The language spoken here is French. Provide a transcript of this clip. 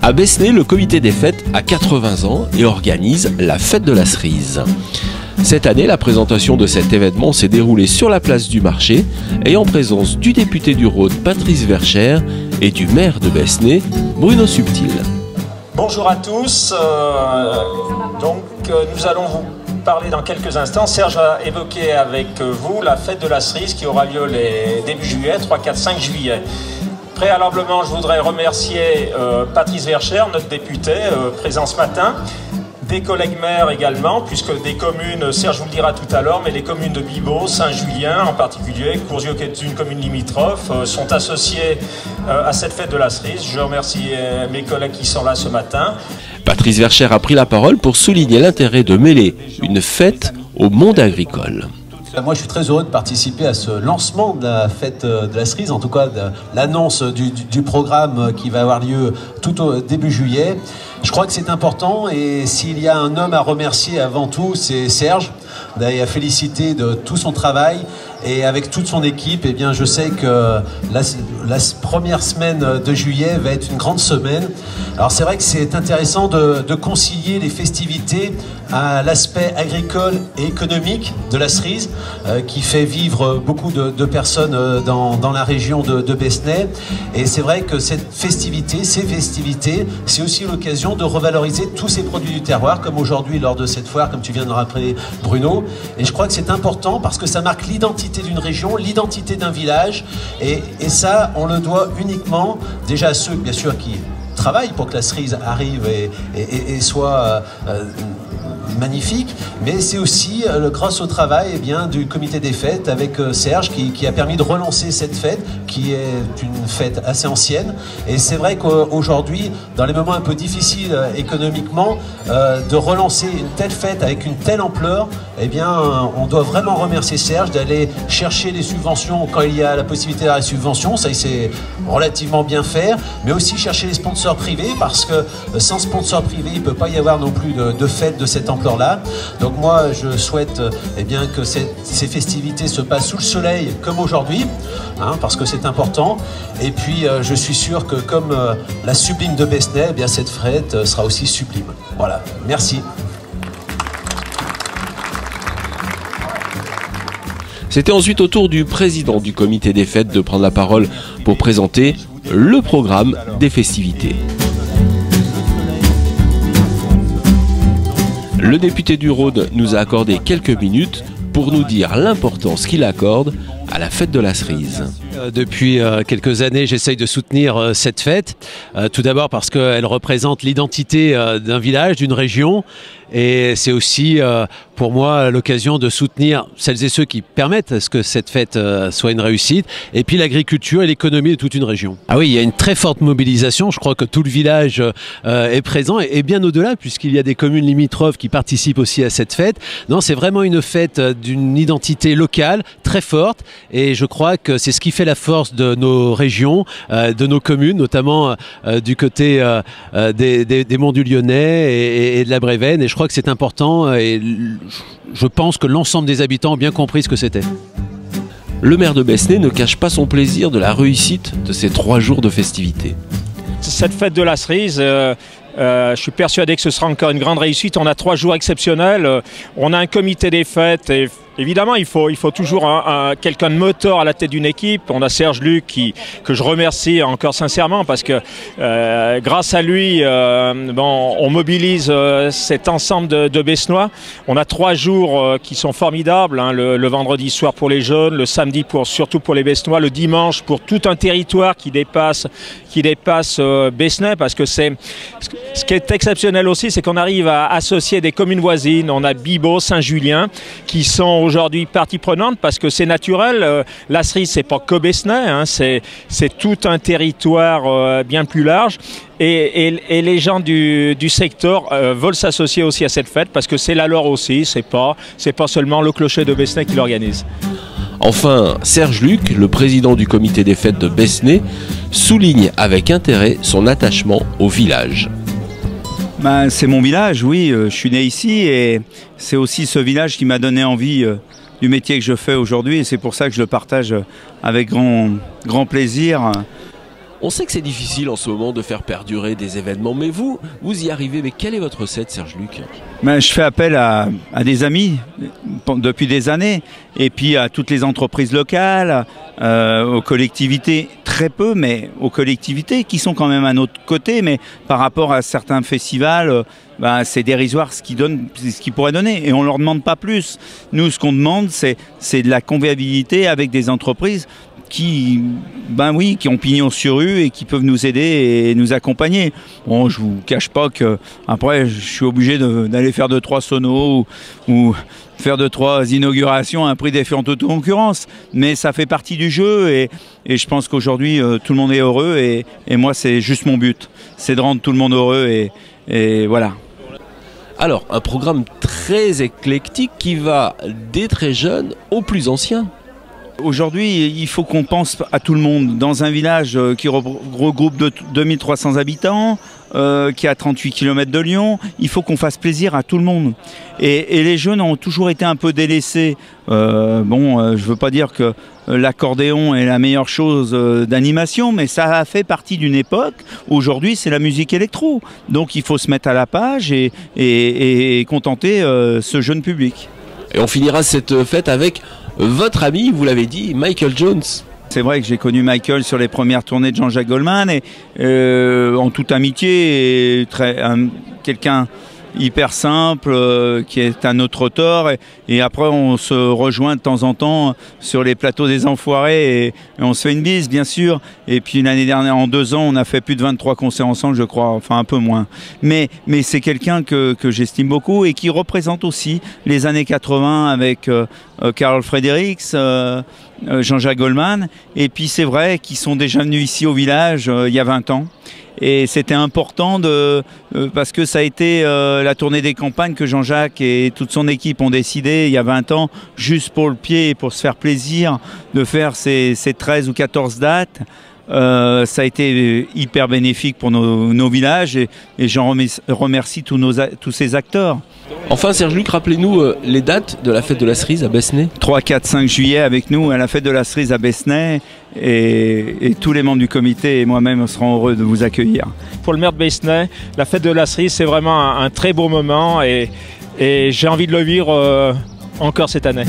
À Besné, le comité des fêtes a 80 ans et organise la fête de la cerise. Cette année, la présentation de cet événement s'est déroulée sur la place du marché et en présence du député du Rhône, Patrice Verchères, et du maire de Besné, Bruno Subtil. Bonjour à tous. Nous allons vous parler dans quelques instants. Serge a évoqué avec vous la fête de la cerise qui aura lieu début juillet, 3, 4, 5 juillet. Préalablement, je voudrais remercier Patrice Verchères, notre député, présent ce matin, des collègues maires également, puisque des communes, Serge vous le dira tout à l'heure, mais les communes de Bibeau, Saint-Julien en particulier, Courzieux qui est une commune limitrophe, sont associées à cette fête de la cerise. Je remercie mes collègues qui sont là ce matin. Patrice Verchères a pris la parole pour souligner l'intérêt de mêler une fête au monde agricole. Moi, je suis très heureux de participer à ce lancement de la fête de la cerise, en tout cas de l'annonce du programme qui va avoir lieu tout au début juillet. Je crois que c'est important et s'il y a un homme à remercier avant tout, c'est Serge, et à féliciter de tout son travail. Et avec toute son équipe, eh bien, je sais que la première semaine de juillet va être une grande semaine. Alors c'est vrai que c'est intéressant de concilier les festivités à l'aspect agricole et économique de la cerise, qui fait vivre beaucoup de personnes dans la région de Besné. Et c'est vrai que ces festivités, c'est aussi l'occasion de revaloriser tous ces produits du terroir, comme aujourd'hui lors de cette foire, comme tu viens de rappeler, Bruno. Et je crois que c'est important parce que ça marque l'identité d'une région, l'identité d'un village, et ça, on le doit uniquement déjà à ceux, bien sûr, qui travaillent pour que la cerise arrive et soit magnifique, mais c'est aussi grâce au travail du comité des fêtes avec Serge qui a permis de relancer cette fête qui est une fête assez ancienne. Et c'est vrai qu'aujourd'hui, dans les moments un peu difficiles économiquement, de relancer une telle fête avec une telle ampleur, eh bien, on doit vraiment remercier Serge d'aller chercher les subventions quand il y a la possibilité d'avoir les subventions, ça il sait relativement bien faire, mais aussi chercher les sponsors privés parce que sans sponsors privés, il ne peut pas y avoir non plus de fête de cette ampleur là. Donc moi je souhaite que ces festivités se passent sous le soleil comme aujourd'hui, parce que c'est important. Et puis je suis sûr que comme la sublime de Besné, cette fête sera aussi sublime. Voilà, merci. C'était ensuite au tour du président du comité des fêtes de prendre la parole pour présenter le programme des festivités. Le député du Rhône nous a accordé quelques minutes pour nous dire l'importance qu'il accorde à la fête de la cerise. Depuis quelques années, j'essaye de soutenir cette fête. Tout d'abord parce qu'elle représente l'identité d'un village, d'une région. Et c'est aussi pour moi l'occasion de soutenir celles et ceux qui permettent à ce que cette fête soit une réussite. Et puis l'agriculture et l'économie de toute une région. Ah oui, il y a une très forte mobilisation. Je crois que tout le village est présent et bien au-delà puisqu'il y a des communes limitrophes qui participent aussi à cette fête. Non, c'est vraiment une fête d'une identité locale très forte. Et je crois que c'est ce qui fait la force de nos régions, de nos communes, notamment du côté des Monts du Lyonnais et de la Brévenne. Et je crois que c'est important et je pense que l'ensemble des habitants ont bien compris ce que c'était. Le maire de Besné ne cache pas son plaisir de la réussite de ces 3 jours de festivités. Cette fête de la cerise, je suis persuadé que ce sera encore une grande réussite. On a 3 jours exceptionnels. On a un comité des fêtes et évidemment, il faut toujours quelqu'un de moteur à la tête d'une équipe. On a Serge Luc que je remercie encore sincèrement parce que grâce à lui, on mobilise cet ensemble de Besnois. On a 3 jours qui sont formidables, le vendredi soir pour les jeunes, le samedi surtout pour les Besnois, le dimanche pour tout un territoire qui dépasse Besné parce que ce qui est exceptionnel aussi, c'est qu'on arrive à associer des communes voisines. On a Bibeau, Saint-Julien qui sont aujourd'hui partie prenante parce que c'est naturel. La cerise, c'est pas que Besné, c'est tout un territoire bien plus large. Et les gens du secteur veulent s'associer aussi à cette fête parce que c'est la leur aussi. C'est pas seulement le clocher de Besné qui l'organise. Enfin, Serge Luc, le président du comité des fêtes de Besné, souligne avec intérêt son attachement au village. C'est mon village, oui, je suis né ici et c'est aussi ce village qui m'a donné envie du métier que je fais aujourd'hui et c'est pour ça que je le partage avec grand plaisir On sait que c'est difficile en ce moment de faire perdurer des événements, mais vous y arrivez. Mais quelle est votre recette, Serge Luc? Ben, je fais appel à des amis depuis des années, et puis à toutes les entreprises locales, aux collectivités, très peu, mais aux collectivités qui sont quand même à notre côté, mais par rapport à certains festivals, ben, c'est dérisoire ce qu'ils pourraient donner, et on ne leur demande pas plus. Nous, ce qu'on demande, c'est de la convivialité avec des entreprises qui ont pignon sur rue et qui peuvent nous aider et nous accompagner. Bon, je vous cache pas que après je suis obligé d'aller faire 2-3 sonos ou faire 2-3 inaugurations à un prix défiant toute concurrence, mais ça fait partie du jeu et je pense qu'aujourd'hui tout le monde est heureux et moi c'est juste mon but, c'est de rendre tout le monde heureux et voilà. Alors, un programme très éclectique qui va des très jeunes aux plus anciens. Aujourd'hui, il faut qu'on pense à tout le monde. Dans un village qui regroupe 2300 habitants, qui est à 38 km de Lyon, il faut qu'on fasse plaisir à tout le monde. Et les jeunes ont toujours été un peu délaissés. Je ne veux pas dire que l'accordéon est la meilleure chose d'animation, mais ça a fait partie d'une époque. Aujourd'hui, c'est la musique électro. Donc il faut se mettre à la page et contenter ce jeune public. Et on finira cette fête avec votre ami, vous l'avez dit, Michael Jones. C'est vrai que j'ai connu Michael sur les premières tournées de Jean-Jacques Goldman et en toute amitié, quelqu'un hyper simple, qui est un autre auteur et après on se rejoint de temps en temps sur les plateaux des Enfoirés et on se fait une bise bien sûr, et puis l'année dernière en 2 ans on a fait plus de 23 concerts ensemble je crois, enfin un peu moins, mais c'est quelqu'un que j'estime beaucoup et qui représente aussi les années 80 avec Carl Fredericks, Jean-Jacques Goldman, et puis c'est vrai qu'ils sont déjà venus ici au village il y a 20 ans. Et c'était important parce que ça a été la tournée des campagnes que Jean-Jacques et toute son équipe ont décidé il y a 20 ans, juste pour le pied et pour se faire plaisir, de faire ces 13 ou 14 dates. Ça a été hyper bénéfique pour nos villages et j'en remercie tous ces acteurs. Enfin, Serge Luc, rappelez-nous les dates de la fête de la cerise à Besnay. 3, 4, 5 juillet avec nous à la fête de la cerise à Besnay et tous les membres du comité et moi-même serons heureux de vous accueillir. Pour le maire de Besnay, la fête de la cerise, c'est vraiment un très beau moment et j'ai envie de le vivre encore cette année.